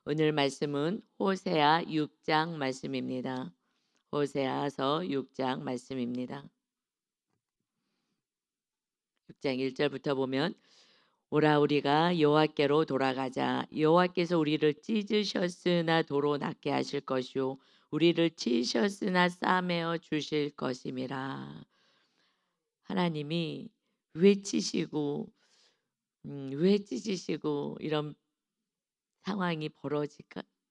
오늘 말씀은 호세아 6장 말씀입니다. 호세아서 6장 말씀입니다. 6장 1절부터 보면 오라 우리가 여호와께로 돌아가자. 여호와께서 우리를 찢으셨으나 도로 낫게 하실 것이요 우리를 치셨으나 싸매어 주실 것임이라. 하나님이 왜 치시고 왜 찢으시고 이런 상황이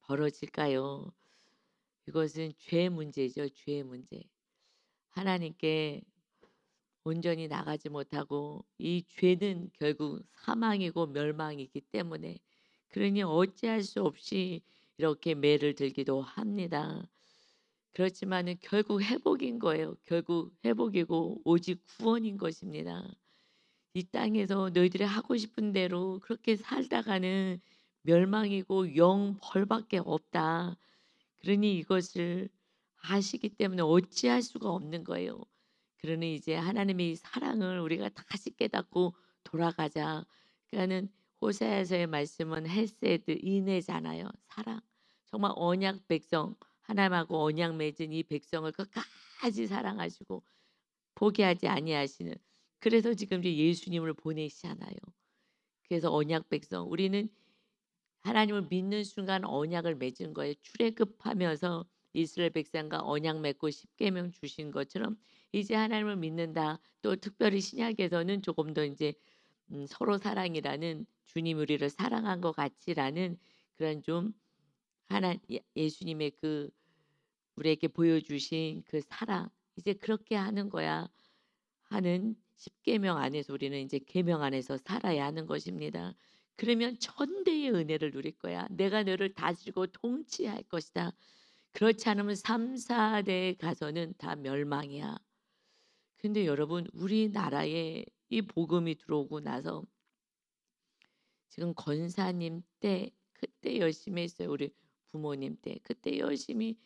벌어질까요? 이것은 죄의 문제죠. 죄의 문제. 하나님께 온전히 나가지 못하고 이 죄는 결국 사망이고 멸망이기 때문에 그러니 어찌할 수 없이 이렇게 매를 들기도 합니다. 그렇지만은 결국 회복인 거예요. 결국 회복이고 오직 구원인 것입니다. 이 땅에서 너희들이 하고 싶은 대로 그렇게 살다가는 멸망이고 영 벌밖에 없다. 그러니 이것을 아시기 때문에 어찌할 수가 없는 거예요. 그러니 이제 하나님의 사랑을 우리가 다시 깨닫고 돌아가자. 그러니까는 호세아서의 말씀은 헤세드 인애잖아요. 사랑. 정말 언약 백성 하나님하고 언약 맺은 이 백성을 끝까지 사랑하시고 포기하지 아니하시는. 그래서 지금 이제 예수님을 보내시잖아요. 그래서 언약 백성 우리는 하나님을 믿는 순간 언약을 맺은 거예요. 출애굽하면서 이스라엘 백성과 언약 맺고 십계명 주신 것처럼 이제 하나님을 믿는다. 또 특별히 신약에서는 조금 더 이제 서로 사랑이라는 주님 우리를 사랑한 것 같이라는 그런 좀 예수님의 그 우리에게 보여주신 그 사랑 이제 그렇게 하는 거야 하는 십계명 안에서 우리는 이제 계명 안에서 살아야 하는 것입니다. 그러면 천대의 은혜를 누릴 거야. 내가 너를 다스리고 통치할 것이다. 그렇지 않으면 3, 4대에 가서는 다 멸망이야. 근데 여러분 우리나라에 이 복음이 들어오고 나서 지금 권사님 때 그때 열심히 했어요. 우리 부모님 때 그때 열심히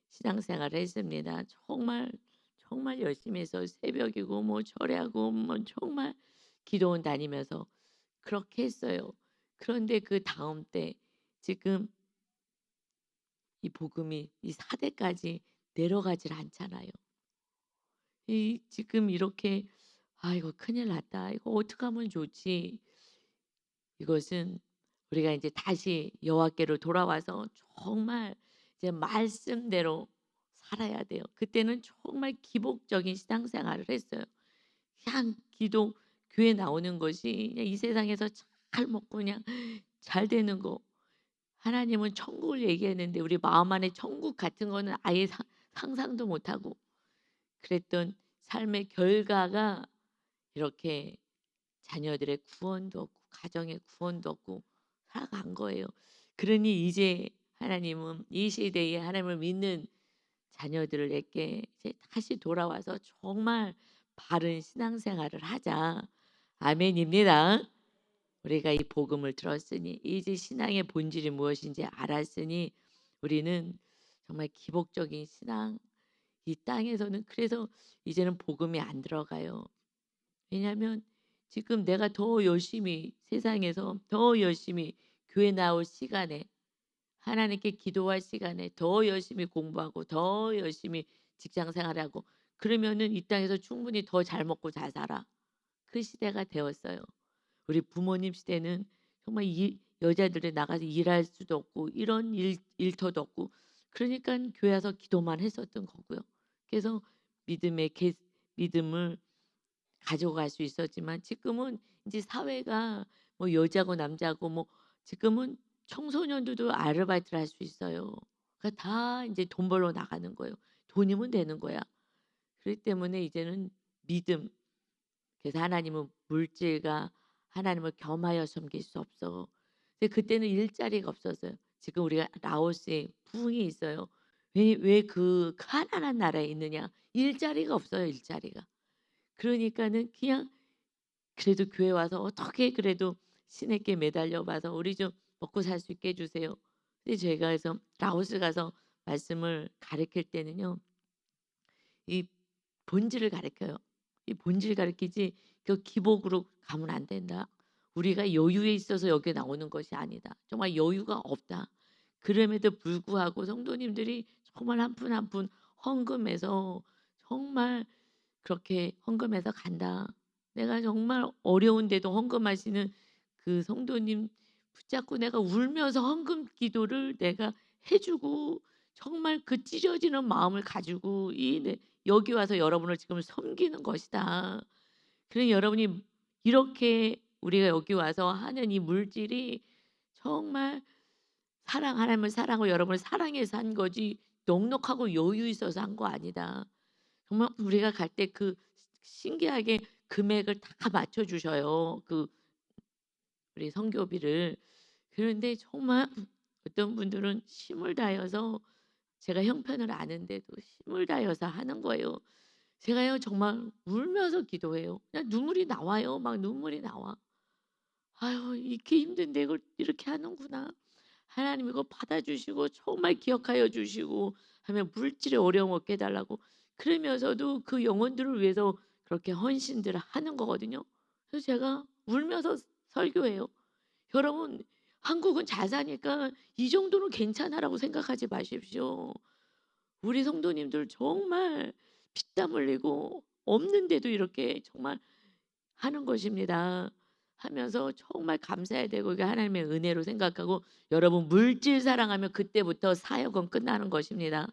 신앙생활을 했습니다. 정말 정말 열심히 해서 새벽이고 뭐 절야고 뭐 정말 기도원 다니면서 그렇게 했어요. 그런데 그 다음 때 지금 이 복음이 이 4대까지 내려가질 않잖아요. 이 지금 이렇게 '아 이거 큰일 났다. 이거 어떡하면 좋지?' 이것은 우리가 이제 다시 여호와께로 돌아와서 정말 이제 말씀대로 살아야 돼요. 그때는 정말 기복적인 신앙생활을 했어요. 그냥 기도 교회 나오는 것이 그냥 이 세상에서 잘 먹고 그냥 잘 되는 거. 하나님은 천국을 얘기했는데 우리 마음 안에 천국 같은 거는 아예 상상도 못 하고 그랬던 삶의 결과가 이렇게 자녀들의 구원도 없고 가정의 구원도 없고 살아간 거예요. 그러니 이제 하나님은 이 시대에 하나님을 믿는 자녀들에게 이제 다시 돌아와서 정말 바른 신앙생활을 하자. 아멘입니다. 우리가 이 복음을 들었으니 이제 신앙의 본질이 무엇인지 알았으니 우리는 정말 기복적인 신앙 이 땅에서는 그래서 이제는 복음이 안 들어가요. 왜냐하면 지금 내가 더 열심히 세상에서 더 열심히 교회 나올 시간에 하나님께 기도할 시간에 더 열심히 공부하고 더 열심히 직장 생활하고 그러면은 이 땅에서 충분히 더 잘 먹고 잘 살아. 그 시대가 되었어요. 우리 부모님 시대는 정말 여자들이 나가서 일할 수도 없고 이런 일터도 없고 그러니까 교회 와서 기도만 했었던 거고요. 그래서 믿음의 믿음을 가져갈 수 있었지만 지금은 이제 사회가 뭐 여자고 남자고 뭐 지금은 청소년들도 아르바이트를 할 수 있어요. 그러니까 다 이제 돈 벌러 나가는 거예요. 돈이면 되는 거야. 그렇기 때문에 이제는 믿음. 그래서 하나님은 물질과 하나님을 겸하여 섬길 수 없어. 근데 그때는 일자리가 없었어요. 지금 우리가 라오스에 부흥이 있어요. 왜 그 가난한 나라에 있느냐? 일자리가 없어요, 일자리가. 그러니까는 그냥 그래도 교회 와서 어떻게 그래도 신에게 매달려 봐서 우리 좀 먹고 살 수 있게 해 주세요. 근데 제가 해서 라오스 가서 말씀을 가르칠 때는요. 이 본질을 가르쳐요. 이 본질 가르치지 그 기복으로 가면 안 된다. 우리가 여유에 있어서 여기 나오는 것이 아니다. 정말 여유가 없다. 그럼에도 불구하고 성도님들이 정말 한 푼 한 푼 헌금해서 정말 그렇게 헌금해서 간다. 내가 정말 어려운데도 헌금하시는 그 성도님 붙잡고 내가 울면서 헌금 기도를 내가 해 주고 정말 그 찢어지는 마음을 가지고 여기 와서 여러분을 지금 섬기는 것이다. 그러니 여러분이 이렇게 우리가 여기 와서 하는 이 물질이 정말 하나님을 사랑하고 여러분을 사랑해서 한 거지 넉넉하고 여유 있어서 한 거 아니다. 정말 우리가 갈 때 그 신기하게 금액을 다 맞춰 주셔요. 우리 선교비를. 그런데 정말 어떤 분들은 힘을 다해서 제가 형편을 아는데도 힘을 다해서 하는 거예요. 제가요 정말 울면서 기도해요. 그냥 눈물이 나와요. 막 눈물이 나와. 아유 이렇게 힘든데 이걸 이렇게 하는구나. 하나님 이거 받아주시고 정말 기억하여 주시고 하면 물질의 어려움을 깨 달라고 그러면서도 그 영혼들을 위해서 그렇게 헌신들을 하는 거거든요. 그래서 제가 울면서 설교해요. 여러분 한국은 잘 사니까 이 정도는 괜찮아라고 생각하지 마십시오. 우리 성도님들 정말 피땀 흘리고 없는데도 이렇게 정말 하는 것입니다. 하면서 정말 감사해야 되고 이게 하나님의 은혜로 생각하고 여러분 물질 사랑하면 그때부터 사역은 끝나는 것입니다.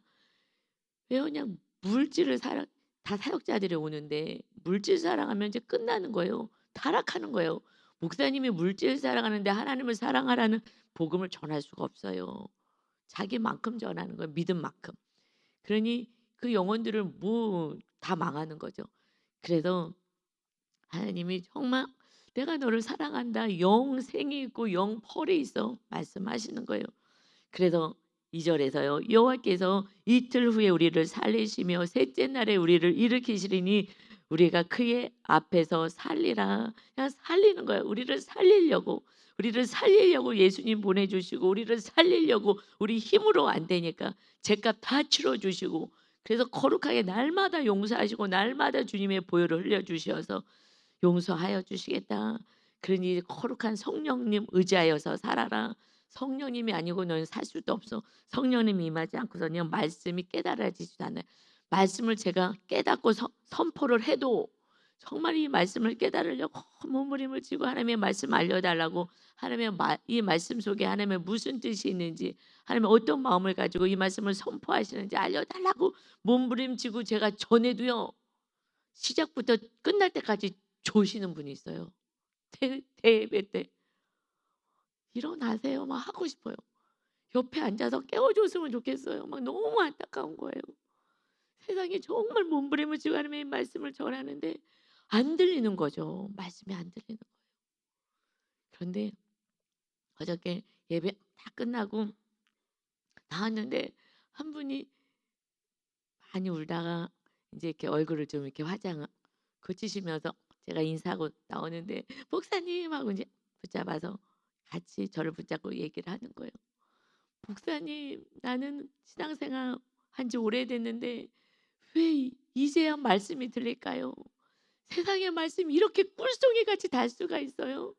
왜요? 그냥 물질을 사랑 다 사역자들이 오는데 물질 사랑하면 이제 끝나는 거예요. 타락하는 거예요. 목사님이 물질 사랑하는데 하나님을 사랑하라는 복음을 전할 수가 없어요. 자기만큼 전하는 거예요. 믿음 만큼. 그러니 그 영혼들을 뭐 다 망하는 거죠. 그래서 하나님이 정말 "내가 너를 사랑한다. 영생이 있고 영펄이 있어." 말씀하시는 거예요. 그래서 2 절에서요. "여호와께서 이틀 후에 우리를 살리시며 셋째 날에 우리를 일으키시리니 우리가 그의 앞에서 살리라." 그냥 살리는 거예요. 우리를 살리려고 예수님 보내 주시고 우리를 살리려고 우리 힘으로 안 되니까 죄값 다 치러 주시고 그래서 거룩하게 날마다 용서하시고 날마다 주님의 보혈을 흘려 주셔서 용서하여 주시겠다. 그러니 거룩한 성령님 의지하여서 살아라. 성령님이 아니고 너는 살 수도 없어. 성령님이 임하지 않고서는 말씀이 깨달아지지도 않아요. 말씀을 제가 깨닫고 선포를 해도 정말 이 말씀을 깨달으려고 몸부림을 치고 하나님의 말씀 알려달라고 이 말씀 속에 하나님의 무슨 뜻이 있는지 하나님의 어떤 마음을 가지고 이 말씀을 선포하시는지 알려달라고 몸부림치고 제가 전에도요. 시작부터 끝날 때까지 조시는 분이 있어요. 대예배 때. "일어나세요." 막 하고 싶어요. 옆에 앉아서 깨워 줬으면 좋겠어요. 막 너무 안타까운 거예요. 세상에 정말 몸부림을 치고 하나님의 말씀을 전하는데 안 들리는 거죠. 말씀이 안 들리는 거예요. 그런데 어저께 예배 다 끝나고 나왔는데 한 분이 많이 울다가 인제 이렇게 얼굴을 좀 이렇게 화장을 고치시면서 제가 인사하고 나오는데 "목사님." 하고 인제 붙잡아서 같이 저를 붙잡고 얘기를 하는 거예요. "목사님 나는 신앙생활 한 지 오래됐는데 왜 이제야 말씀이 들릴까요? 세상의 말씀이 이렇게 꿀송이같이 달 수가 있어요.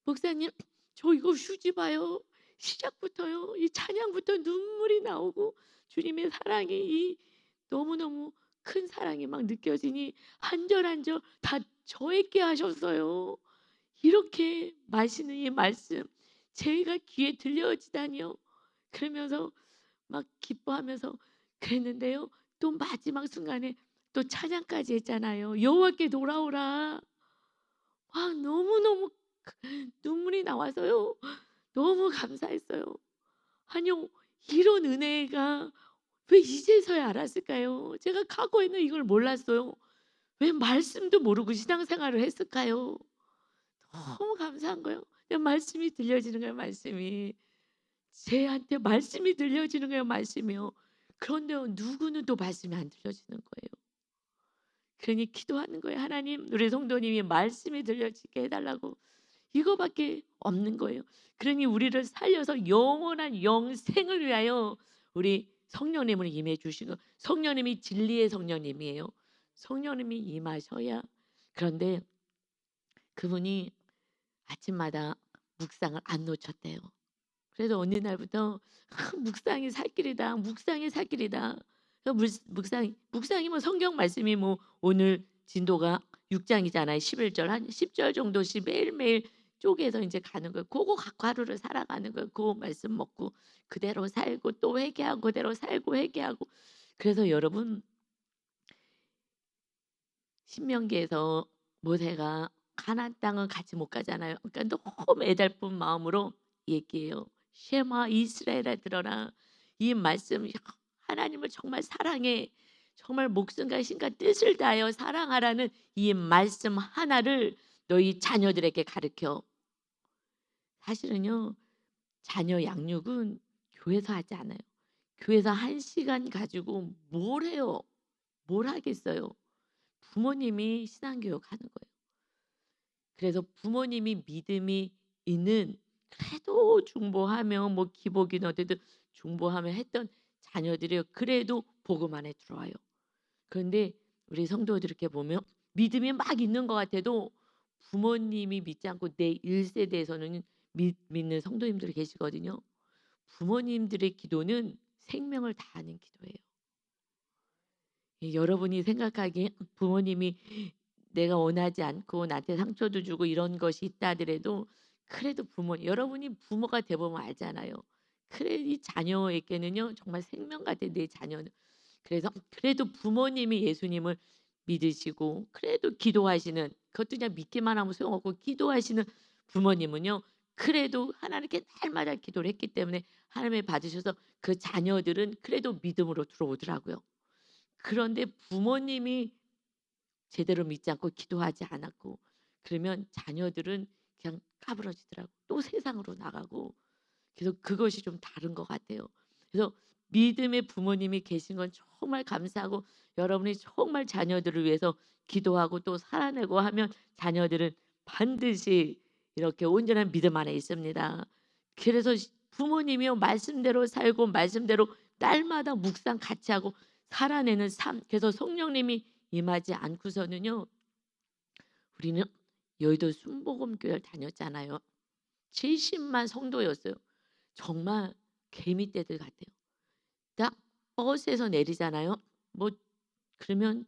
목사님 저 이거 휴지 봐요. 시작부터요. 이 찬양부터 눈물이 나오고 주님의 사랑이 이 너무너무 큰 사랑이 막 느껴지니 한 절 한 절 다 저에게 하셨어요. 이렇게 마시는 이 말씀 제가 귀에 들려지다니요." 그러면서 막 기뻐하면서 그랬는데요. 또 마지막 순간에 또 찬양까지 했잖아요. "여호와께 돌아오라." 너무너무 눈물이 나와서요. 너무 감사했어요. 아니요. 이런 은혜가 왜 이제서야 알았을까요? 제가 과거에는 이걸 몰랐어요. 왜 말씀도 모르고 신앙생활을 했을까요? 너무 감사한 거예요. 그냥 말씀이 들려지는 거예요, 말씀이. 쟤한테 말씀이 들려지는 거예요, 말씀이요. 그런데요, 누구는 또 말씀이 안 들려지는 거예요. 그러니 기도하는 거예요. 하나님, 우리 성도님이 말씀이 들려지게 해달라고. 이거밖에 없는 거예요. 그러니 우리를 살려서 영원한 영생을 위하여 우리 성령님을 임해 주시고 성령님이 진리의 성령님이에요. 성령님이 임하셔야 그런데 그분이 아침마다 묵상을 안 놓쳤대요. 그래서 어느 날부터 묵상이 살 길이다. 묵상이 살 길이다. 그 묵상이면 성경 말씀이 뭐 오늘 진도가 6 장이잖아요. 11절 한 10절 정도씩 매일매일 쪼개서 인제 가는 거예요. 고거 갖고 하루를 살아가는 거예요. 고 말씀 먹고 그대로 살고 또 회개하고 그대로 살고 회개하고. 그래서 여러분 신명기에서 모세가 가나안 땅은 같이 못 가잖아요. 그러니까 너무 애달픈 마음으로 얘기해요. 쉐마 이스라엘아 들어라. 이 말씀 하나님을 정말 사랑해. 정말 목숨과 힘과 뜻을 다하여 사랑하라는 이 말씀 하나를 너희 자녀들에게 가르쳐. 사실은요. 자녀 양육은 교회에서 하지 않아요. 교회에서 1시간 가지고 뭘 해요? 뭘 하겠어요? 부모님이 신앙교육 하는 거예요. 그래서 부모님이 믿음이 있는 그래도 중보하며 뭐 기복이나 어쨌든 중보하며 했던 자녀들이 그래도 복음 안에 들어와요. 그런데 우리 성도들 이렇게 보면 믿음이 막 있는 것 같아도 부모님이 믿지 않고 내 1세대에서는 믿는 성도님들이 계시거든요. 부모님들의 기도는 생명을 다하는 기도예요. 여러분이 생각하기에 부모님이 내가 원하지 않고 나한테 상처도 주고 이런 것이 있다 하더라도 그래도 여러분이 부모가 돼 보면 알잖아요. 그래 이 자녀에게는요 정말 생명 같아 내 자녀는. 그래서 그래도 부모님이 예수님을 믿으시고 그래도 기도하시는 그것도 그냥 믿기만 하면 소용없고 기도하시는 부모님은요 그래도 하나님께 날마다 기도를 했기 때문에 하나님이 받으셔서 그 자녀들은 그래도 믿음으로 들어오더라고요. 그런데 부모님이 제대로 믿지 않고 기도하지 않았고 그러면 자녀들은 그냥 까부러지더라고. 또 세상으로 나가고. 그래서 그것이 좀 다른 것 같아요. 그래서 믿음의 부모님이 계신 건 정말 감사하고 여러분이 정말 자녀들을 위해서 기도하고 또 살아내고 하면 자녀들은 반드시 이렇게 온전한 믿음 안에 있습니다. 그래서 부모님이요 말씀대로 살고 말씀대로 날마다 묵상 같이 하고 살아내는 삶. 그래서 성령님이 임하지 않고서는요. 우리는 여의도 순복음교회를 다녔잖아요. 70만 성도였어요. 정말 개미떼들 같아요. 딱 버스에서 내리잖아요. 뭐 그러면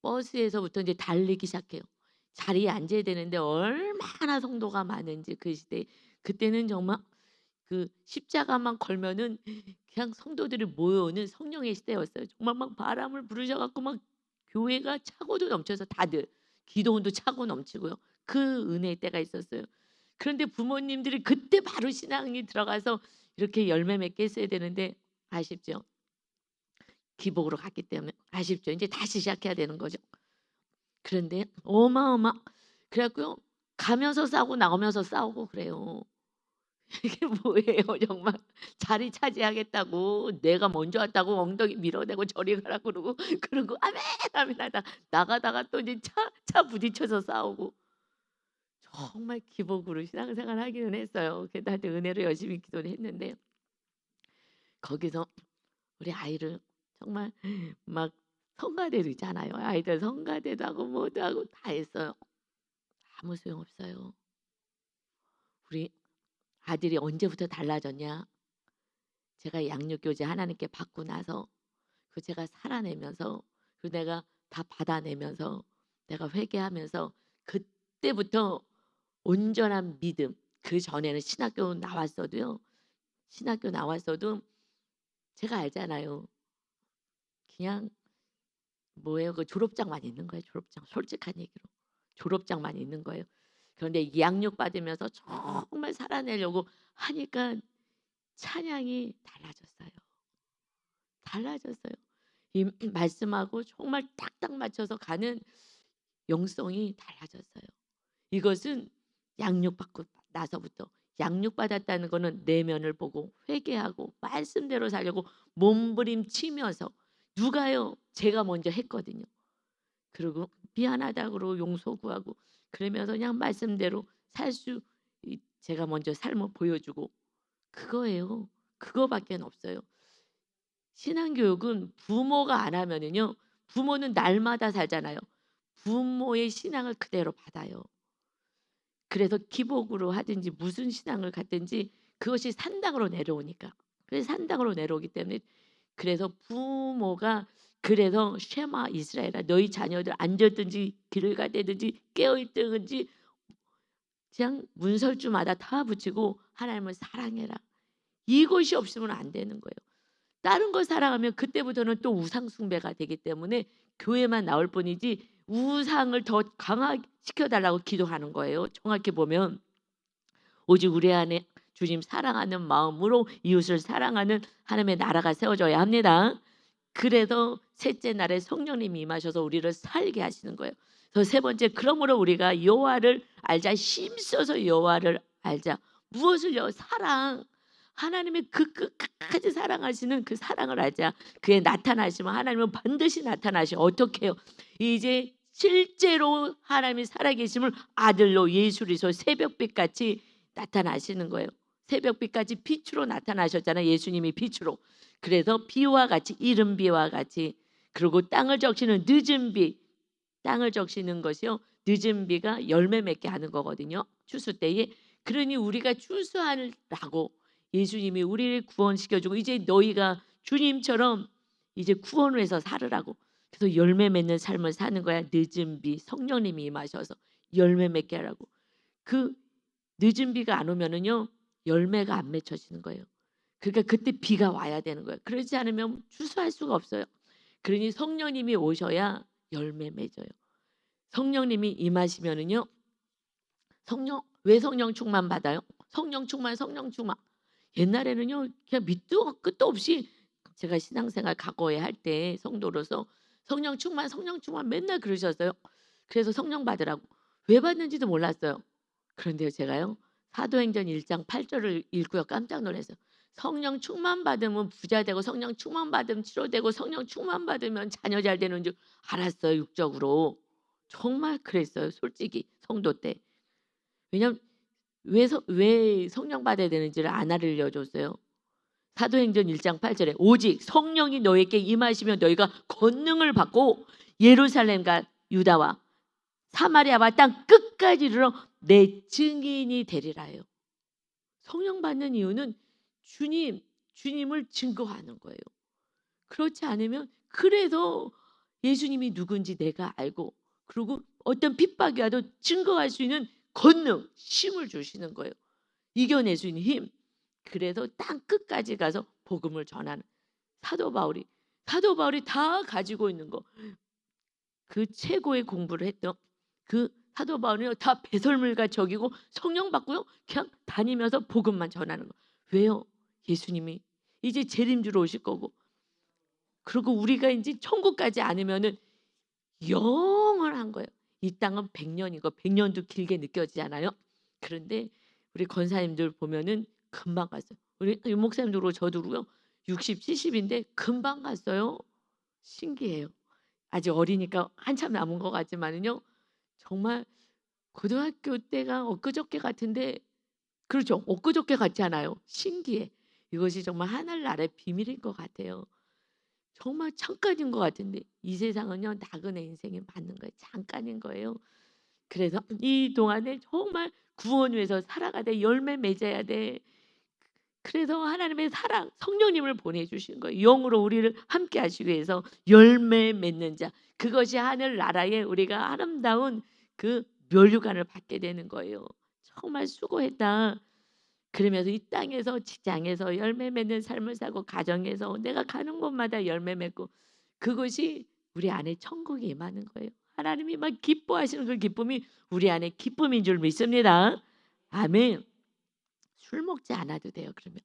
버스에서부터 이제 달리기 시작해요. 자리에 앉아야 되는데 얼마나 성도가 많은지 그 시대에. 그때는 정말 그 십자가만 걸면은 그냥 성도들이 모여오는 성령의 시대였어요. 정말 막 바람을 부르셔 갖고 막 교회가 차고도 넘쳐서 다들 기도원도 차고 넘치고요. 그 은혜의 때가 있었어요. 그런데 부모님들이 그때 바로 신앙이 들어가서 이렇게 열매 맺게 했어야 되는데 아쉽죠. 기복으로 갔기 때문에 아쉽죠. 이제 다시 시작해야 되는 거죠. 그런데 그래 갖고요. 가면서 싸우고 나오면서 싸우고 그래요. 이게 뭐예요 정말. 자리 차지하겠다고 내가 먼저 왔다고 엉덩이 밀어내고 저리 가라 그러고 그러고 아멘 아멘 하다 나가다가 또 이제 차 부딪혀서 싸우고 정말 기복으로 신앙생활 하기는 했어요. 그래도 하여튼 은혜로 열심히 기도를 했는데 거기서 우리 아이를 정말 막 성가대도 있잖아요. 아이들 성가대도 하고 뭐도 하고 다 했어요. 아무 소용없어요. 우리 아들이 언제부터 달라졌냐? 제가 양육교제 하나님께 받고 나서 그 제가 살아내면서 그 내가 다 받아내면서 내가 회개하면서 그때부터 온전한 믿음. 그전에는 신학교 나왔어도 제가 알잖아요. 그냥 뭐예요? 그 졸업장만 있는 거예요. 졸업장. 솔직한 얘기로. 졸업장만 있는 거예요. 그런데 이 양육 받으면서 정말 살아내려고 하니까 찬양이 달라졌어요. 달라졌어요. 이 말씀하고 정말 딱딱 맞춰서 가는 영성이 달라졌어요. 이것은 양육받고 나서부터 양육받았다는 거는 내면을 보고 회개하고 말씀대로 살려고 몸부림치면서 누가요? 제가 먼저 했거든요. 그리고 미안하다고 그러고 용서 구하고 그러면서 그냥 말씀대로 살 수 제가 먼저 삶을 보여주고 그거예요. 그거밖엔 없어요. 신앙교육은 부모가 안 하면은요. 부모는 날마다 살잖아요. 부모의 신앙을 그대로 받아요. 그래서 기복으로 하든지 무슨 신앙을 갖든지 그것이 산당으로 내려오니까. 그래서 산당으로 내려오기 때문에 그래서 부모가 그래서 쉐마 이스라엘아 너희 자녀들 앉았든지 길을 가든지 깨어 있든지 그냥 문설주마다 다 붙이고 하나님을 사랑해라. 이것이 없으면 안 되는 거예요. 다른 걸 사랑하면 그때부터는 또 우상 숭배가 되기 때문에 교회만 나올 뿐이지 우상을 더 강화시켜 달라고 기도하는 거예요. 정확히 보면 오직 우리 안에 주님 사랑하는 마음으로 이웃을 사랑하는 하나님의 나라가 세워져야 합니다. 그래서 셋째 날에 성령님이 임하셔서 우리를 살게 하시는 거예요. 그래서 세 번째 그러므로 우리가 여호와를 알자 힘써서 여호와를 알자. 무엇을요? 사랑. 하나님의 그 끝까지 사랑하시는 그 사랑을 알자. 그에 나타나시면 하나님은 반드시 나타나시. 어떻게 해요? 이제 실제로 하나님이 살아계심을 아들로 예수 그리스도 새벽빛같이 나타나시는 거예요. 새벽빛같이 빛으로 나타나셨잖아요. 예수님이 빛으로. 그래서 비와 같이 이른 비와 같이 그리고 땅을 적시는 늦은 비 땅을 적시는 것이요 늦은 비가 열매 맺게 하는 거거든요. 추수 때에. 그러니 우리가 추수하라고 예수님이 우리를 구원시켜주고 이제 너희가 주님처럼 이제 구원을 해서 살으라고. 그래서 열매 맺는 삶을 사는 거야. 늦은 비 성령님이 임하셔서 열매 맺게 하라고. 그 늦은 비가 안 오면은요 열매가 안 맺혀지는 거예요. 그러니까 그때 비가 와야 되는 거예요. 그러지 않으면 추수할 수가 없어요. 그러니 성령님이 오셔야 열매 맺어요. 성령님이 임하시면은요 왜 성령 충만 받아요? 성령 충만. 옛날에는요 그냥 밑도 끝도 없이 제가 신앙생활 과거에 할 때 성도로서 성령 충만 맨날 그러셨어요. 그래서 성령 받으라고. 왜 받는지도 몰랐어요. 그런데요 제가요 사도행전 1장 8절을 읽고요 깜짝 놀랐어요. 성령 충만 받으면 부자 되고 성령 충만 받으면 치료되고 성령 충만 받으면 자녀 잘 되는 줄 알았어요. 육적으로. 정말 그랬어요. 솔직히 성도 때. 왜냐면 왜 성령 받아야 되는지를 안 알려줬어요. 사도행전 1장 8절에 오직 성령이 너에게 임하시면 너희가 권능을 받고 예루살렘과 유다와 사마리아와 땅 끝까지 이르러 내 증인이 되리라요. 성령 받는 이유는 주님을 증거하는 거예요. 그렇지 않으면 그래서 예수님이 누군지 내가 알고 그리고 어떤 핍박이 와도 증거할 수 있는 권능, 힘을 주시는 거예요. 이겨낼 수 있는 힘. 그래서 땅 끝까지 가서 복음을 전하는 사도 바울이 다 가지고 있는 거. 그 최고의 공부를 했던 그 사도 바울이요 다 배설물과 적이고 성령 받고요 그냥 다니면서 복음만 전하는 거. 왜요? 예수님이 이제 재림주로 오실 거고 그리고 우리가 이제 천국까지 않으면은 영원한 거예요. 이 땅은 100년이고 100년도 길게 느껴지잖아요. 그런데 우리 권사님들 보면은 금방 갔어요. 우리 목사님도 그러고 저도 그러고요. 60, 70인데 금방 갔어요. 신기해요. 아직 어리니까 한참 남은 것 같지만은요. 정말 고등학교 때가 엊그저께 같은데 그렇죠. 엊그저께 같지 않아요. 신기해. 이것이 정말 하늘나라의 비밀인 것 같아요. 정말 잠깐인 것 같은데 이 세상은요 나그네 인생이 맞는 거예요. 잠깐인 거예요. 그래서 이 동안에 정말 구원 위해서 살아가되 열매 맺어야 돼. 그래서 하나님의 사랑 성령님을 보내주신 거예요. 영으로 우리를 함께 하시기 위해서 열매 맺는 자. 그것이 하늘나라에 우리가 아름다운 그 멸류관을 받게 되는 거예요. 정말 수고했다. 그러면서 이 땅에서 직장에서 열매 맺는 삶을 살고 가정에서 내가 가는 곳마다 열매 맺고 그것이 우리 안에 천국이 임하는 거예요. 하나님이 막 기뻐하시는 그 기쁨이 우리 안에 기쁨인 줄 믿습니다. 아멘. 술 먹지 않아도 돼요. 그러면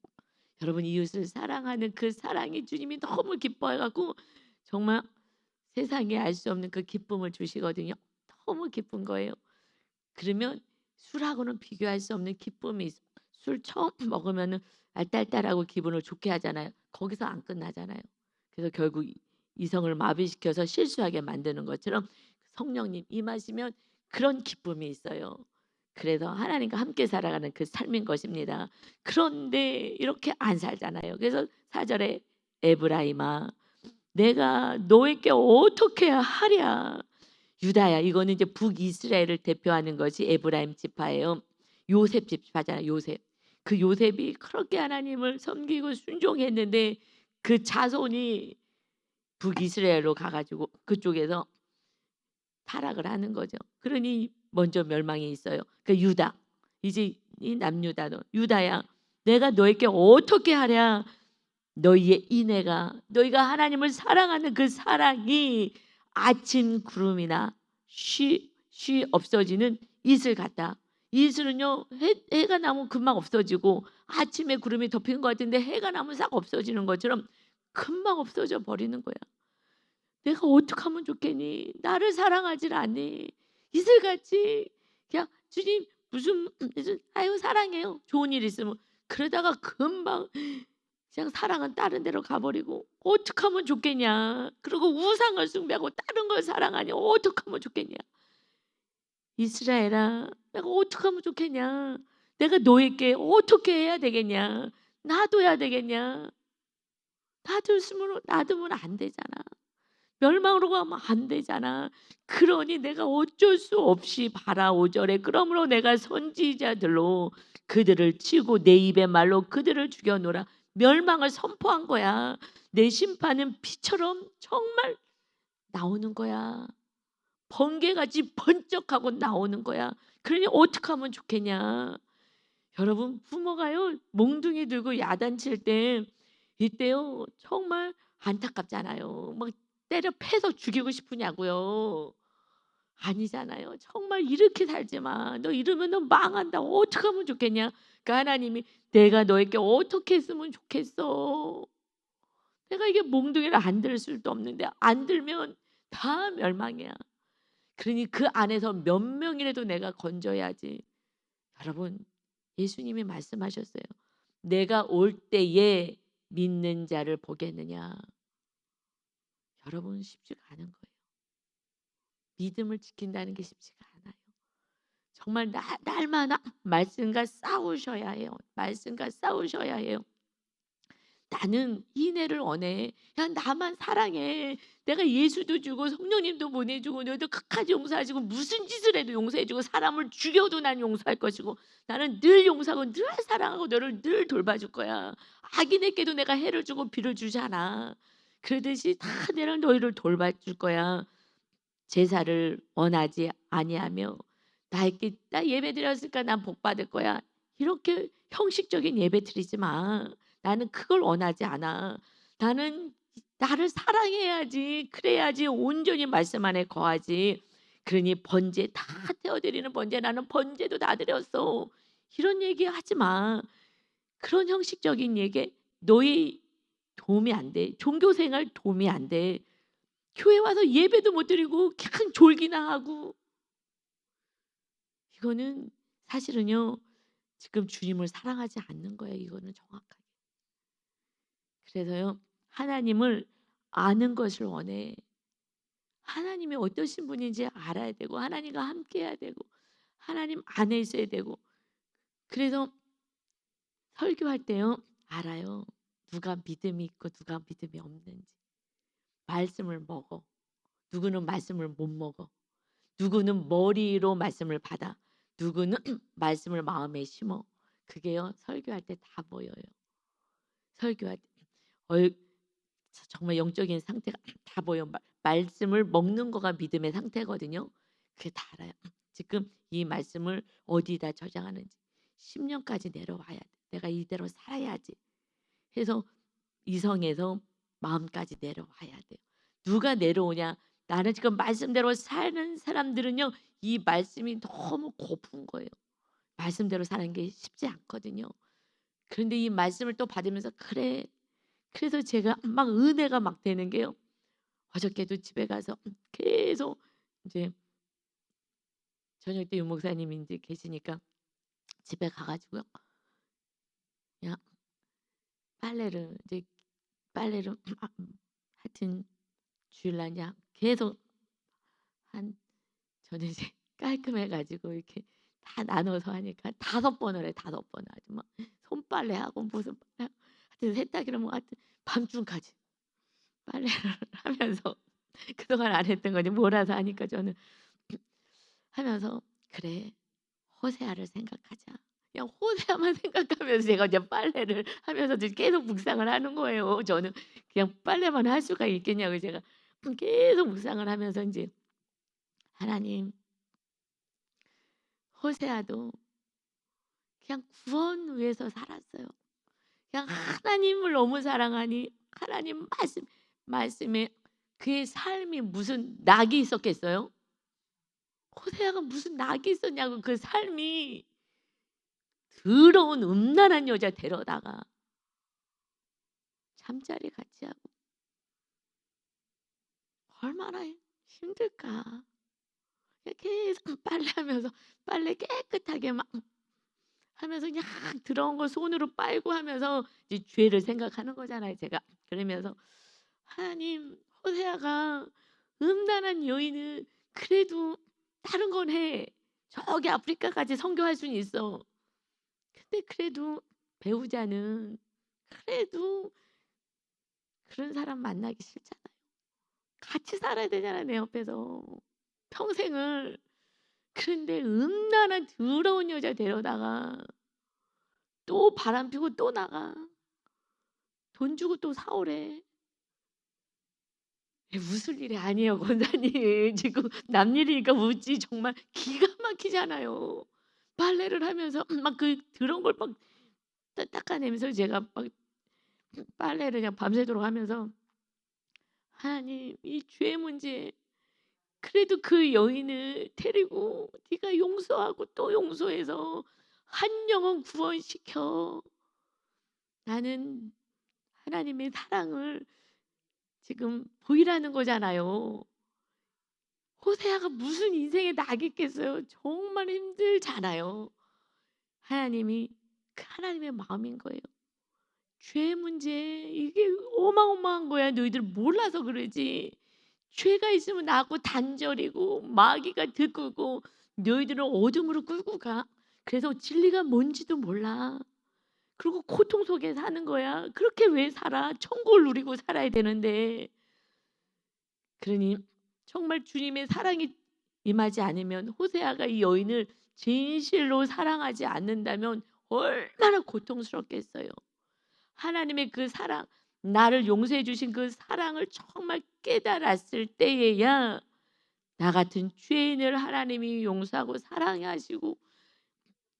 여러분 이웃을 사랑하는 그 사랑이 주님이 너무 기뻐해갖고 정말 세상에 알 수 없는 그 기쁨을 주시거든요. 너무 기쁜 거예요. 그러면 술하고는 비교할 수 없는 기쁨이 있어. 술 처음 먹으면은 알딸딸하고 기분을 좋게 하잖아요. 거기서 안 끝나잖아요. 그래서 결국 이성을 마비시켜서 실수하게 만드는 것처럼 성령님 임하시면 그런 기쁨이 있어요. 그래서 하나님과 함께 살아가는 그 삶인 것입니다. 그런데 이렇게 안 살잖아요. 그래서 4절에 에브라임아 내가 너에게 어떻게 하랴 유다야. 이거는 이제 북이스라엘을 대표하는 것이 에브라임 지파예요. 요셉 지파잖아요. 요셉. 그 요셉이 그렇게 하나님을 섬기고 순종했는데 그 자손이 북이스라엘로 가가지고 그쪽에서 타락을 하는 거죠. 그러니 먼저 멸망이 있어요. 그 유다. 이제 이 남유다도 유다야. 내가 너에게 어떻게 하랴. 너희의 인애가 너희가 하나님을 사랑하는 그 사랑이 아침 구름이나 쉬 없어지는 이슬 같다. 이슬은요 해가 나면 금방 없어지고 아침에 구름이 덮이는 것 같은데 해가 나면 싹 없어지는 것처럼 금방 없어져 버리는 거야. 내가 어떻게 하면 좋겠니? 나를 사랑하질 않니? 이슬같이 그냥 주님 무슨 아유 사랑해요. 좋은 일 있으면 그러다가 금방 그냥 사랑은 다른 데로 가버리고 어떻게 하면 좋겠냐. 그리고 우상을 숭배하고 다른 걸 사랑하니 어떻게 하면 좋겠냐. 이스라엘아 내가 어떻게 하면 좋겠냐. 내가 너에게 어떻게 해야 되겠냐. 놔둬야 되겠냐. 놔두면 안 되잖아. 멸망으로 가면 안 되잖아. 그러니 내가 어쩔 수 없이 봐라 5절에 그러므로 내가 선지자들로 그들을 치고 내 입의 말로 그들을 죽여놓으라. 멸망을 선포한 거야. 내 심판은 비처럼 정말 나오는 거야. 번개같이 번쩍하고 나오는 거야. 그러니 어떻게 하면 좋겠냐. 여러분 부모가요 몽둥이 들고 야단칠 때 이때요 정말 안타깝잖아요. 막 때려 패서 죽이고 싶으냐고요. 아니잖아요. 정말 이렇게 살지 마. 너 이러면 너 망한다. 어떻게 하면 좋겠냐. 그러니까 하나님이 내가 너에게 어떻게 했으면 좋겠어. 내가 이게 몽둥이를 안 들 수도 없는데 안 들면 다 멸망이야. 그러니 그 안에서 몇 명이라도 내가 건져야지. 여러분 예수님이 말씀하셨어요. 내가 올 때에 믿는 자를 보겠느냐. 여러분 쉽지가 않은 거예요. 믿음을 지킨다는 게 쉽지가 않아요. 정말 날마다 말씀과 싸우셔야 해요. 말씀과 싸우셔야 해요. 나는 인애를 원해. 그냥 나만 사랑해. 내가 예수도 주고 성령님도 보내주고 너희도 끝까지 용서하시고 무슨 짓을 해도 용서해주고 사람을 죽여도 난 용서할 것이고 나는 늘 용서하고 늘 사랑하고 너를 늘 돌봐줄 거야. 악인에게도 내가 해를 주고 비를 주지 않아. 그러듯이 다 내가 너희를 돌봐줄 거야. 제사를 원하지 아니하며 나에게 나 예배 드렸으니까 난 복 받을 거야. 이렇게 형식적인 예배 드리지 마. 나는 그걸 원하지 않아. 나는 나를 사랑해야지. 그래야지 온전히 말씀 안에 거하지. 그러니 번제 다 태워드리는 번제 나는 번제도 다 드렸어. 이런 얘기 하지 마. 그런 형식적인 얘기 너희 도움이 안 돼. 종교생활 도움이 안 돼. 교회 와서 예배도 못 드리고 그냥 졸기나 하고 이거는 사실은요. 지금 주님을 사랑하지 않는 거예요. 이거는 정확하게. 그래서요. 하나님을 아는 것을 원해. 하나님이 어떠신 분인지 알아야 되고 하나님과 함께 해야 되고 하나님 안에 있어야 되고 그래서 설교할 때요. 알아요. 누가 믿음이 있고 누가 믿음이 없는지. 말씀을 먹어. 누구는 말씀을 못 먹어. 누구는 머리로 말씀을 받아. 누구는 말씀을 마음에 심어. 그게요. 설교할 때 다 보여요. 설교할 때 정말 영적인 상태가 다 보여. 말씀을 먹는 거가 믿음의 상태거든요. 그게 다 알아요. 지금 이 말씀을 어디다 저장하는지 10년까지 내려와야 돼. 내가 이대로 살아야지. 해서 이성에서 마음까지 내려와야 돼요. 누가 내려오냐? 나는 지금 말씀대로 사는 사람들은요. 이 말씀이 너무 고픈 거예요. 말씀대로 사는 게 쉽지 않거든요. 그런데 이 말씀을 또 받으면서 그래. 그래서 제가 막 은혜가 막 되는 게요. 어저께도 집에 가서 계속 이제 저녁 때 유목사님이 이제 계시니까 집에 가가지고요. 그냥 빨래를 하여튼 주일날 그냥 계속 한 저는 이제 깔끔해가지고 이렇게 다 나눠서 하니까 5번을 해. 5번 아주 막 손빨래하고 무슨 빨래 하여튼 세탁이라면 하여튼 밤중까지 빨래를 하면서 그동안 안 했던 거지 몰아서 하니까 저는 하면서 '그래 호세아를 생각하자.' 그냥 호세아만 생각하면서 제가 이제 빨래를 하면서 이제 계속 묵상을 하는 거예요. 저는 그냥 빨래만 할 수가 있겠냐고 제가 계속 묵상을 하면서 인제 '하나님 호세아도 그냥 구원 위해서 살았어요. 그냥 하나님을 너무 사랑하니 하나님 말씀에 그의 삶이 무슨 낙이 있었겠어요? 호세아가 무슨 낙이 있었냐고 그 삶이 더러운 음란한 여자 데려다가 잠자리 같이 하고 얼마나 힘들까. 계속 빨래하면서 빨래 깨끗하게 막 하면서 그냥 더러운 거 손으로 빨고 하면서 이제 죄를 생각하는 거잖아요 제가. 그러면서 '하나님 호세아가 음란한 여인은 그래도 다른 건 해. 저기 아프리카까지 선교할 수는 있어. 근데 그래도 배우자는 그래도 그런 사람 만나기 싫잖아요. 같이 살아야 되잖아요 내 옆에서 평생을. 그런데 음란한 더러운 여자 데려다가 또 바람피고 또 나가. 돈 주고 또 사 오래. 웃을 일이 아니에요 권사님. 지금 남 일이니까 웃지 정말 기가 막히잖아요. 빨래를 하면서 막 그 더러운 걸 막 닦아내면서 제가 막 빨래를 그냥 밤새도록 하면서 '하나님 이 죄 문제 그래도 그 여인을 데리고 네가 용서하고 또 용서해서 한 영혼 구원시켜. 나는 하나님의 사랑을 지금 보이라는 거잖아요.' 호세아가 무슨 인생에 낙이 있겠어요. 정말 힘들잖아요. 하나님이 그 하나님의 마음인 거예요. 죄 문제 이게 어마어마한 거야. 너희들 몰라서 그러지. 죄가 있으면 나하고 단절이고 마귀가 들끓고 너희들은 어둠으로 끌고 가. 그래서 진리가 뭔지도 몰라. 그리고 고통 속에 사는 거야. 그렇게 왜 살아? 천국을 누리고 살아야 되는데. 그러니 정말 주님의 사랑이 임하지 않으면 호세아가 이 여인을 진실로 사랑하지 않는다면 얼마나 고통스럽겠어요. 하나님의 그 사랑, 나를 용서해 주신 그 사랑을 정말 깨달았을 때에야 나 같은 죄인을 하나님이 용서하고 사랑하시고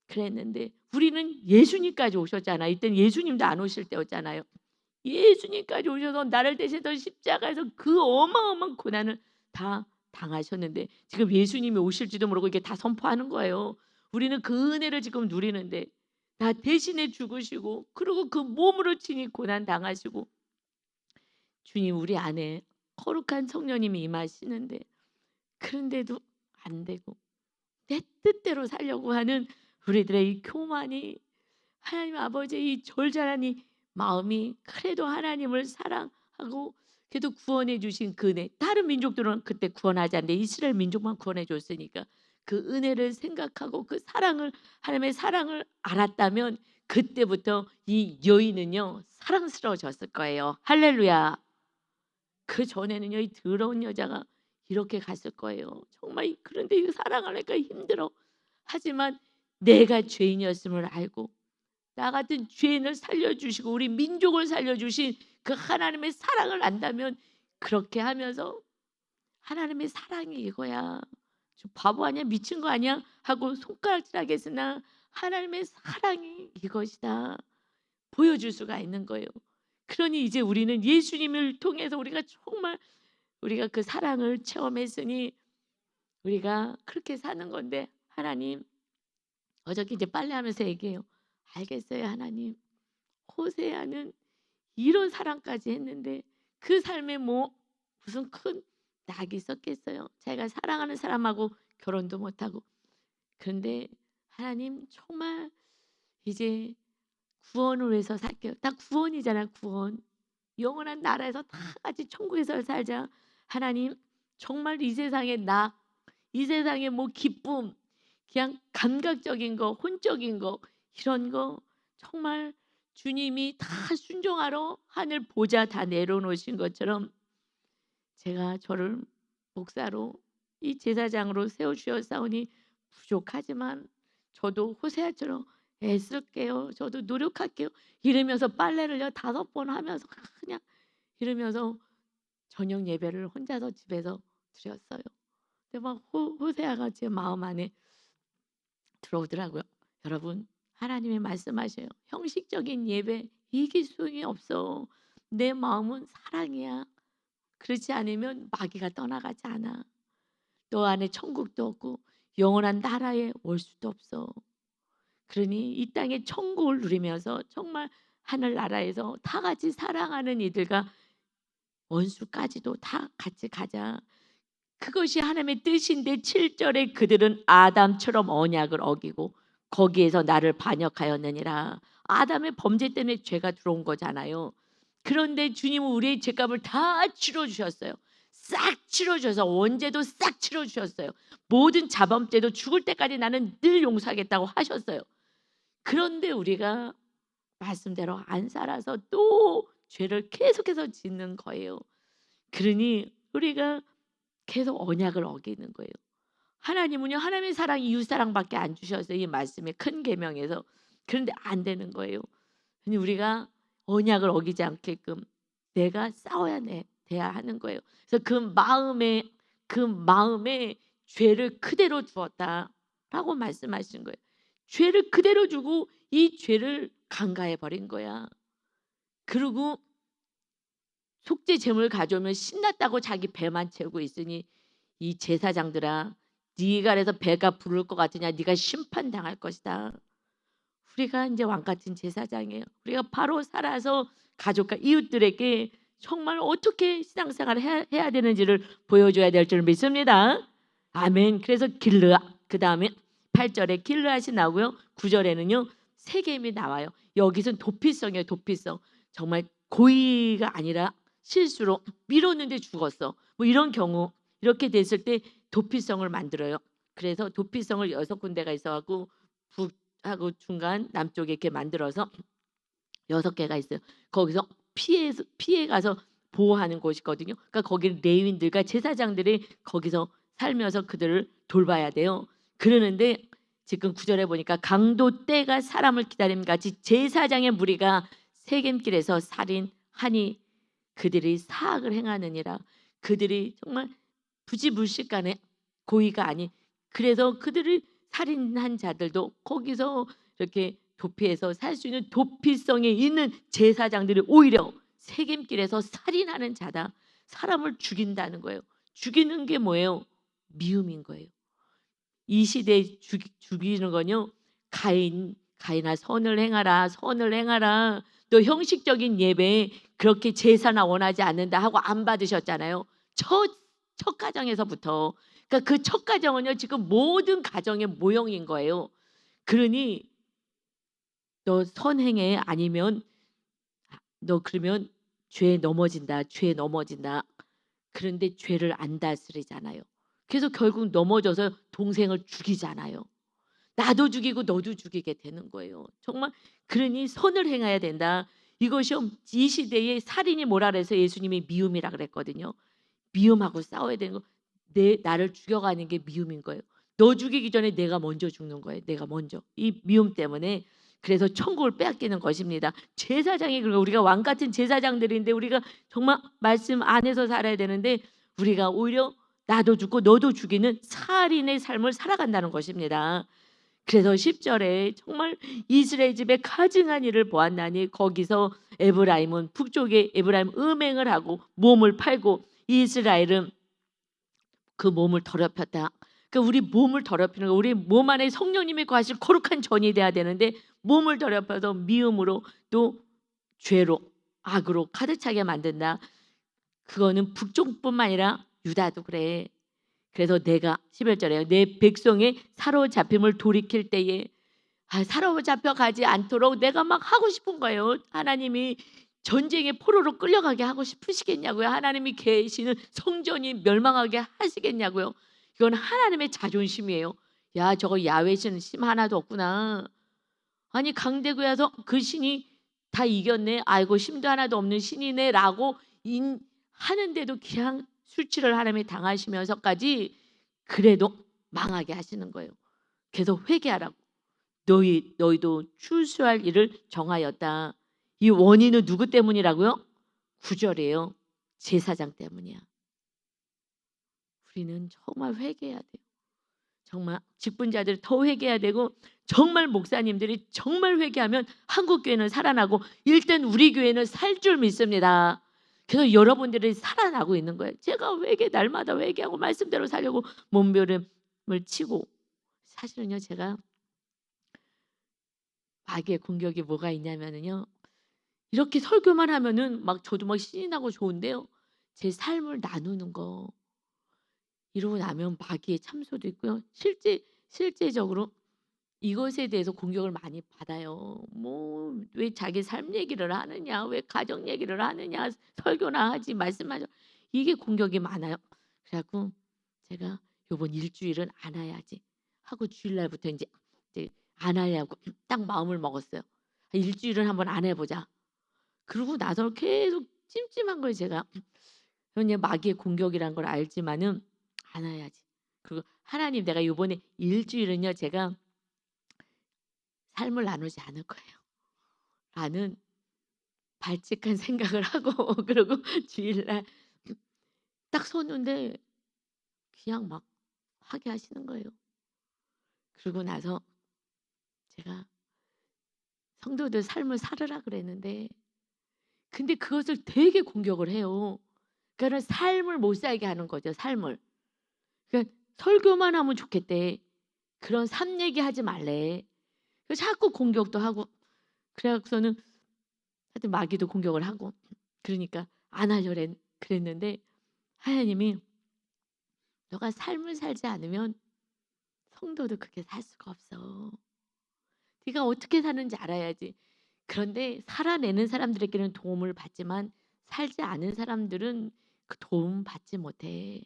그랬는데 우리는 예수님까지 오셨잖아요. 이때는 예수님도 안 오실 때였잖아요. 예수님까지 오셔서 나를 대신해서 십자가에서 그 어마어마한 고난을 다 당하셨는데 지금 예수님이 오실지도 모르고 이게 다 선포하는 거예요. 우리는 그 은혜를 지금 누리는데 나 대신에 죽으시고 그리고 그 몸으로 친히 고난 당하시고 주님 우리 안에 거룩한 성령님이 임하시는데 그런데도 안 되고 내 뜻대로 살려고 하는 우리들의 이 교만이 하나님 아버지의 이 절절한 이 마음이 그래도 하나님을 사랑하고 그래도 구원해 주신 그 은혜 다른 민족들은 그때 구원하지 않는데 이스라엘 민족만 구원해 줬으니까 그 은혜를 생각하고 그 사랑을 하나님의 사랑을 알았다면 그때부터 이 여인은요 사랑스러워졌을 거예요. 할렐루야. 그전에는요 이 더러운 여자가 이렇게 갔을 거예요. 정말 그런데 이 사랑하니까 힘들어. 하지만 내가 죄인이었음을 알고 나 같은 죄인을 살려주시고 우리 민족을 살려주신 그 하나님의 사랑을 안다면 그렇게 하면서 '하나님의 사랑이 이거야. 저 바보 아니야? 미친 거 아니야?' 하고 손가락질하겠으나 하나님의 사랑이 이것이다. 보여줄 수가 있는 거예요. 그러니 이제 우리는 예수님을 통해서 우리가 정말 우리가 그 사랑을 체험했으니 우리가 그렇게 사는 건데 하나님 어저께 이제 빨래하면서 얘기해요. 알겠어요 하나님. 호세아는 이런 사랑까지 했는데 그 삶에 뭐 무슨 큰 낙이 있었겠어요. 자기가 사랑하는 사람하고 결혼도 못하고. 그런데 하나님 정말 이제 구원을 위해서 살게요. 다 구원이잖아 구원. 영원한 나라에서 다 같이 천국에서 살자. 하나님 정말 이 세상에 이 세상에 뭐 기쁨 그냥 감각적인 거 혼적인 거 이런 거 정말 주님이 다 순종하러 하늘 보좌 다 내려놓으신 것처럼 제가 저를 목사로 이 제사장으로 세워주셨사오니 부족하지만 저도 호세아처럼 애쓸게요. 저도 노력할게요. 이러면서 빨래를요 5번 하면서 그냥 이러면서 저녁 예배를 혼자서 집에서 드렸어요. 근데 막 호세아가 제 마음 안에 들어오더라고요. 여러분, 하나님이 말씀하셔요. 형식적인 예배 이게 소용이 없어. 내 마음은 사랑이야. 그렇지 않으면 마귀가 떠나가지 않아. 너 안에 천국도 없고 영원한 나라에 올 수도 없어. 그러니 이 땅의 천국을 누리면서 정말 하늘나라에서 다 같이 사랑하는 이들과 원수까지도 다 같이 가자. 그것이 하나님의 뜻인데 7절에 그들은 아담처럼 언약을 어기고 거기에서 나를 반역하였느니라. 아담의 범죄 때문에 죄가 들어온 거잖아요. 그런데 주님은 우리의 죄값을 다 치러주셨어요. 싹 치러주셔서 원죄도 싹 치러주셨어요. 모든 자범죄도 죽을 때까지 나는 늘 용서하겠다고 하셨어요. 그런데 우리가 말씀대로 안 살아서 또 죄를 계속해서 짓는 거예요. 그러니 우리가 계속 언약을 어기는 거예요. 하나님은요 하나님의 사랑 이웃사랑밖에 안 주셨어요. 이 말씀의 큰 계명에서. 그런데 안 되는 거예요. 근데 우리가 언약을 어기지 않게끔 내가 싸워야 돼야 하는 거예요. 그래서 그 마음에 죄를 그대로 두었다라고 말씀하신 거예요. 죄를 그대로 주고 이 죄를 간과해 버린 거야. 그리고 속죄 제물 가져오면 신났다고 자기 배만 채우고 있으니 이 제사장들아 네가 그래서 배가 부를 것 같으냐 네가 심판당할 것이다. 우리가 이제 왕같은 제사장이에요. 우리가 바로 살아서 가족과 이웃들에게 정말 어떻게 신앙생활을 해야 되는지를 보여줘야 될 줄 믿습니다. 아멘. 그래서 길르아 그 다음에 8절에 길르앗이 나오고요. 9절에는요 세겜이 나와요. 여기서는 도피성이에요. 도피성. 정말 고의가 아니라 실수로 밀었는데 죽었어. 뭐 이런 경우 이렇게 됐을 때 도피성을 만들어요. 그래서 도피성을 6군데가 있어갖고 북하고 중간 남쪽에 이렇게 만들어서 6개가 있어요. 거기서 피해 가서 보호하는 곳이거든요. 그러니까 거기는 레위인들과 제사장들이 거기서 살면서 그들을 돌봐야 돼요. 그러는데 지금 9절에 보니까 강도 때가 사람을 기다림 같이 제사장의 무리가 세겜길에서 살인하니 그들이 사악을 행하느니라. 그들이 정말 부지불식간에 고의가 아닌 그래서 그들을 살인한 자들도 거기서 이렇게 도피해서 살 수 있는 도피성에 있는 제사장들이 오히려 세겜길에서 살인하는 자다. 사람을 죽인다는 거예요. 죽이는 게 뭐예요? 미움인 거예요. 이 시대에 죽이는 건요. 가인아 선을 행하라. 선을 행하라. 또 형식적인 예배 그렇게 제사나 원하지 않는다 하고 안 받으셨잖아요. 첫 가정에서부터. 그러니까 그 첫 가정은요. 지금 모든 가정의 모형인 거예요. 그러니 너 선행해 아니면 너 그러면 죄에 넘어진다. 죄에 넘어진다. 그런데 죄를 안 다스리잖아요. 그래서 결국 넘어져서 동생을 죽이잖아요. 나도 죽이고 너도 죽이게 되는 거예요. 정말 그러니 선을 행해야 된다. 이것이 이 시대의 살인이 뭐라 그래서 예수님이 미움이라 그랬거든요. 미움하고 싸워야 되는 거. 나를 죽여가는 게 미움인 거예요. 너 죽이기 전에 내가 먼저 죽는 거예요. 내가 먼저. 이 미움 때문에 그래서 천국을 빼앗기는 것입니다. 제사장이 그리고 우리가 왕 같은 제사장들인데 우리가 정말 말씀 안에서 살아야 되는데 우리가 오히려 나도 죽고 너도 죽이는 살인의 삶을 살아간다는 것입니다. 그래서 10절에 정말 이스라엘 집에 가증한 일을 보았나니 거기서 에브라임은 북쪽에 에브라임 음행을 하고 몸을 팔고 이스라엘은 그 몸을 더럽혔다. 그러니까 우리 몸을 더럽히는 거 우리 몸 안에 성령님이 거하실 거룩한 전이 돼야 되는데 몸을 더럽혀서 미움으로 또 죄로 악으로 가득 차게 만든다. 그거는 북쪽뿐만 아니라 유다도 그래. 그래서 내가 11절에 내 백성의 사로잡힘을 돌이킬 때에 사로잡혀 가지 않도록 내가 막 하고 싶은 거예요. 하나님이 전쟁의 포로로 끌려가게 하고 싶으시겠냐고요. 하나님이 계시는 성전이 멸망하게 하시겠냐고요. 이건 하나님의 자존심이에요. 야 저거 야훼 신 하나도 없구나. 아니 강대구에서 그 신이 다 이겼네. 아이고 힘도 하나도 없는 신이네 라고 하는데도 그냥 수치를 하나님이 당하시면서까지 그래도 망하게 하시는 거예요. 계속 회개하라고. 너희도 추수할 일을 정하였다. 이 원인은 누구 때문이라고요? 9절이에요. 제사장 때문이야. 우리는 정말 회개해야 돼요. 정말 직분자들이 더 회개해야 되고, 정말 목사님들이 정말 회개하면 한국교회는 살아나고 일단 우리 교회는 살 줄 믿습니다. 그래서 여러분들이 살아나고 있는 거예요. 제가 날마다 회개하고 말씀대로 살려고 몸부림을 치고, 사실은요 제가 마귀의 공격이 뭐가 있냐면요, 이렇게 설교만 하면은 막 저도 막 신이 나고 좋은데요, 제 삶을 나누는 거 이러고 나면 마귀의 참소도 있고요. 실제적으로 이것에 대해서 공격을 많이 받아요. 뭐 왜 자기 삶 얘기를 하느냐, 왜 가정 얘기를 하느냐, 설교나 하지 말씀하죠. 이게 공격이 많아요. 그래갖고 제가 요번 일주일은 안 해야지 하고 주일날부터 이제 안 하려고 딱 마음을 먹었어요. 일주일은 한번 안 해보자. 그러고 나서 계속 찜찜한 거예요 제가. 그냥 마귀의 공격이란 걸 알지만은 안 해야지. 그리고 하나님, 내가 요번에 일주일은요 제가 삶을 나누지 않을 거예요 라는 발칙한 생각을 하고 그러고 주일날 딱 섰는데 그냥 막 하게 하시는 거예요. 그러고 나서 제가 성도들 삶을 살으라 그랬는데, 근데 그것을 되게 공격을 해요. 그러니까 삶을 못 살게 하는 거죠. 삶을. 그러니까 설교만 하면 좋겠대. 그런 삶 얘기하지 말래. 그래서 자꾸 공격도 하고, 그래서는 하여튼 마귀도 공격을 하고, 그러니까 안 하려고 그랬는데 하나님이 너가 삶을 살지 않으면 성도도 그렇게 살 수가 없어. 네가 어떻게 사는지 알아야지. 그런데 살아내는 사람들에게는 도움을 받지만 살지 않은 사람들은 그 도움 받지 못해.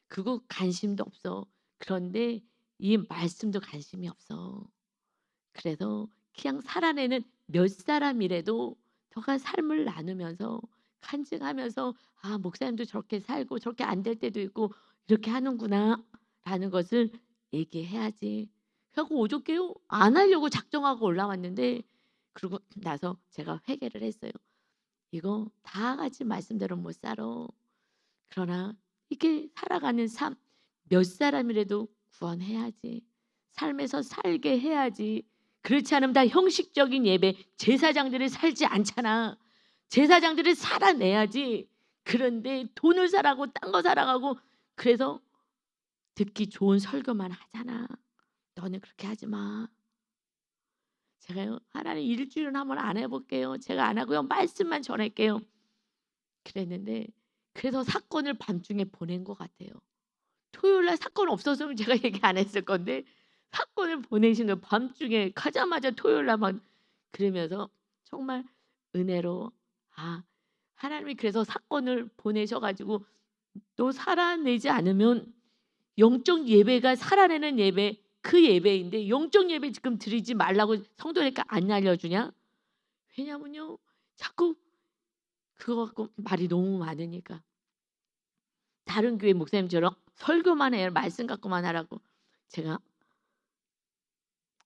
그리고 관심도 없어. 그런데 이 말씀도 관심이 없어. 그래서 그냥 살아내는 몇 사람이라도 너가 삶을 나누면서 간증하면서, 아 목사님도 저렇게 살고 저렇게 안 될 때도 있고 이렇게 하는구나 라는 것을 얘기해야지. 그래갖고 어저께요 안 하려고 작정하고 올라왔는데, 그러고 나서 제가 회개를 했어요. 이거 다 같이 말씀대로 못 살아. 그러나 이게 살아가는 삶, 몇 사람이라도 구원해야지. 삶에서 살게 해야지. 그렇지 않으면 다 형식적인 예배, 제사장들이 살지 않잖아. 제사장들이 살아내야지. 그런데 돈을 사라고 딴 거 살아가고, 그래서 듣기 좋은 설교만 하잖아. 너는 그렇게 하지 마. 제가요 하나님 일주일은 한번 안 해볼게요. 제가 안 하고요 말씀만 전할게요. 그랬는데 그래서 사건을 밤중에 보낸 것 같아요. 토요일날 사건 없었으면 제가 얘기 안 했을 건데 사건을 보내신 거예요. 밤중에 가자마자 토요일날 막. 그러면서 정말 은혜로, 아 하나님이 그래서 사건을 보내셔가지고 또 살아내지 않으면 영적 예배가 살아내는 예배, 그 예배인데 영적 예배 지금 드리지 말라고 성도니까 안 알려주냐? 왜냐면요 자꾸 그거 갖고 말이 너무 많으니까. 다른 교회 목사님처럼 설교만 해요. 말씀 갖고만 하라고. 제가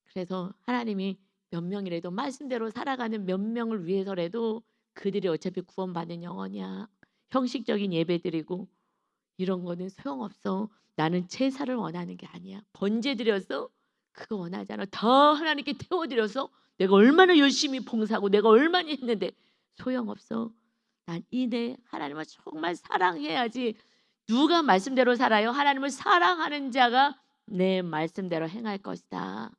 그래서 하나님이 몇 명이라도 말씀대로 살아가는 몇 명을 위해서라도 그들이 어차피 구원받는 영혼이야. 형식적인 예배 드리고 이런 거는 소용없어. 나는 제사를 원하는 게 아니야. 번제 드려서 그거 원하잖아. 더 하나님께 태워드려서 내가 얼마나 열심히 봉사하고 내가 얼마나 했는데 소용없어. 난 이내 하나님을 정말 사랑해야지. 누가 말씀대로 살아요? 하나님을 사랑하는 자가 내 말씀대로 행할 것이다.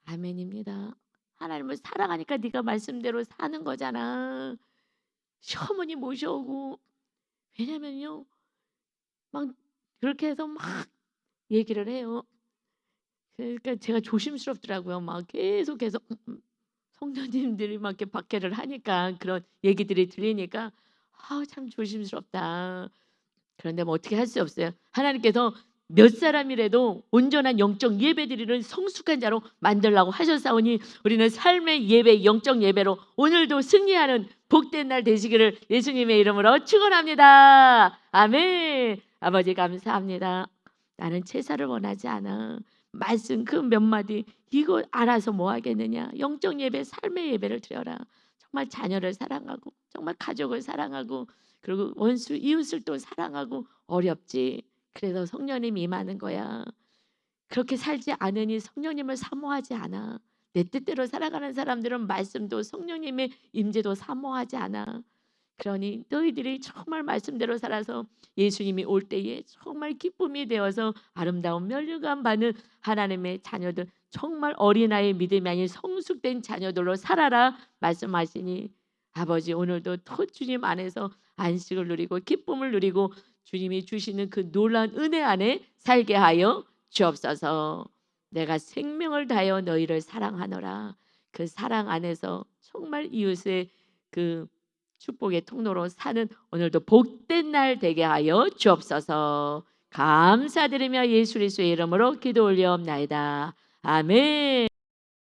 아멘입니다. 하나님을 사랑하니까 네가 말씀대로 사는 거잖아. 시어머니 모셔오고, 왜냐면요 막 그렇게 해서 막 얘기를 해요. 그러니까 제가 조심스럽더라고요. 막 계속해서 성도님들이 막 이렇게 박해를 하니까, 그런 얘기들이 들리니까 참 조심스럽다. 그런데 뭐 어떻게 할 수 없어요. 하나님께서 몇 사람이라도 온전한 영적 예배드리는 성숙한 자로 만들라고 하셨사오니 우리는 삶의 예배, 영적 예배로 오늘도 승리하는 복된 날 되시기를 예수님의 이름으로 축원합니다. 아멘. 아버지 감사합니다. 나는 제사를 원하지 않아. 말씀 그 몇 마디 이거 알아서 뭐 하겠느냐. 영적 예배, 삶의 예배를 드려라. 정말 자녀를 사랑하고 정말 가족을 사랑하고 그리고 원수 이웃을 또 사랑하고 어렵지. 그래서 성령님 임하는 거야. 그렇게 살지 않으니 성령님을 사모하지 않아. 내 뜻대로 살아가는 사람들은 말씀도 성령님의 임재도 사모하지 않아. 그러니 너희들이 정말 말씀대로 살아서 예수님이 올 때에 정말 기쁨이 되어서 아름다운 멸류관 받는 하나님의 자녀들, 정말 어린아이의 믿음이 아닌 성숙된 자녀들로 살아라 말씀하시니 아버지 오늘도 또 주님 안에서 안식을 누리고 기쁨을 누리고 주님이 주시는 그 놀라운 은혜 안에 살게 하여 주옵소서. 내가 생명을 다하여 너희를 사랑하노라. 그 사랑 안에서 정말 이웃의 그 축복의 통로로 사는 오늘도 복된 날 되게 하여 주옵소서. 감사드리며 예수 그리스도의 이름으로 기도 올려옵나이다. 아멘.